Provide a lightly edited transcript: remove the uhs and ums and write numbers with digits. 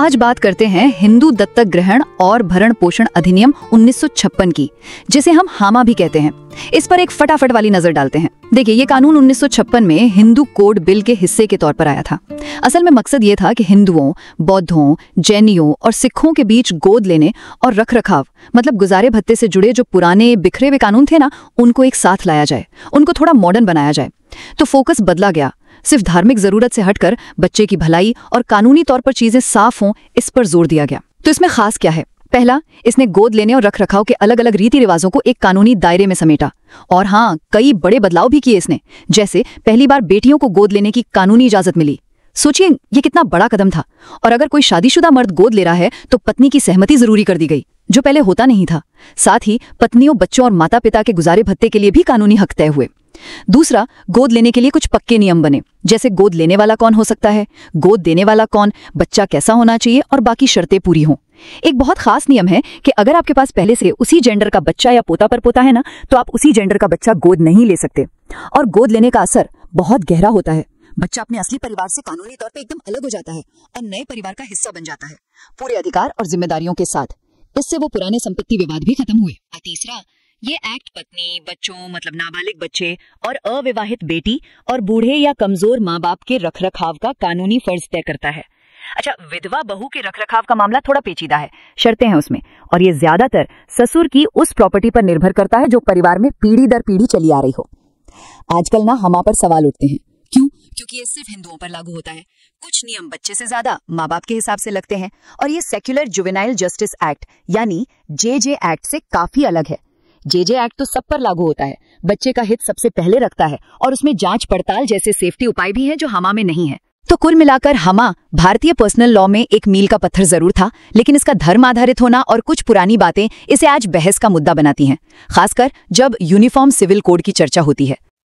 आज बात करते हैं हिंदू दत्तक ग्रहण और भरण पोषण अधिनियम 1956 की, जिसे हम हामा भी कहते हैं। इस पर एक फटाफट वाली नजर डालते हैं। देखिए, ये कानून 1956 में हिंदू कोड बिल के हिस्से के तौर पर आया था। असल में मकसद ये था कि हिंदुओं, बौद्धों, जैनियों और सिखों के बीच गोद लेने और रखरखाव मतलब गुजारे भत्ते से जुड़े जो पुराने बिखरे हुए कानून थे ना, उनको एक साथ लाया जाए, उनको थोड़ा मॉडर्न बनाया जाए। तो फोकस बदला गया। सिर्फ धार्मिक जरूरत से हटकर बच्चे की भलाई और कानूनी तौर पर चीजें साफ हों, इस पर जोर दिया गया। तो इसमें खास क्या है? पहला, इसने गोद लेने और रखरखाव के अलग अलग रीति रिवाजों को एक कानूनी दायरे में समेटा। और हाँ, कई बड़े बदलाव भी किए इसने। जैसे पहली बार बेटियों को गोद लेने की कानूनी इजाजत मिली। सोचिए, ये कितना बड़ा कदम था। और अगर कोई शादीशुदा मर्द गोद ले रहा है तो पत्नी की सहमति जरूरी कर दी गई, जो पहले होता नहीं था। साथ ही पत्नियों, बच्चों और माता पिता के गुजारे भत्ते के लिए भी कानूनी हक तय हुए। दूसरा, गोद लेने के लिए कुछ पक्के नियम बने, जैसे गोद लेने वाला कौन हो सकता है, गोद देने वाला कौन, बच्चा कैसा होना चाहिए और बाकी शर्तें पूरी हों। एक बहुत खास नियम है कि अगर आपके पास पहले से उसी जेंडर का बच्चा या पोता परपोता है ना, तो आप उसी जेंडर का बच्चा गोद नहीं ले सकते। और गोद लेने का असर बहुत गहरा होता है। बच्चा अपने असली परिवार से कानूनी तौर पर एकदम अलग हो जाता है और नए परिवार का हिस्सा बन जाता है, पूरे अधिकार और जिम्मेदारियों के साथ। इससे वो पुराने संपत्ति विवाद भी खत्म हुए। और तीसरा, ये एक्ट पत्नी, बच्चों मतलब नाबालिग बच्चे और अविवाहित बेटी और बूढ़े या कमजोर माँ बाप के रखरखाव का कानूनी फर्ज तय करता है। अच्छा, विधवा बहू के रखरखाव का मामला थोड़ा पेचीदा है, शर्तें हैं उसमें, और ये ज्यादातर ससुर की उस प्रॉपर्टी पर निर्भर करता है जो परिवार में पीढ़ी दर पीढ़ी चली आ रही हो। आजकल ना हमा पर सवाल उठते हैं, क्यों? क्योंकि ये सिर्फ हिंदुओं पर लागू होता है। कुछ नियम बच्चे से ज्यादा माँ बाप के हिसाब से लगते हैं। और ये सेक्युलर जुवेनाइल जस्टिस एक्ट यानी जेजे एक्ट से काफी अलग है। जेजे एक्ट तो सब पर लागू होता है, बच्चे का हित सबसे पहले रखता है और उसमें जांच पड़ताल जैसे सेफ्टी उपाय भी हैं जो हमा में नहीं है। तो कुल मिलाकर हमा भारतीय पर्सनल लॉ में एक मील का पत्थर जरूर था, लेकिन इसका धर्म आधारित होना और कुछ पुरानी बातें इसे आज बहस का मुद्दा बनाती हैं, खासकर जब यूनिफॉर्म सिविल कोड की चर्चा होती है।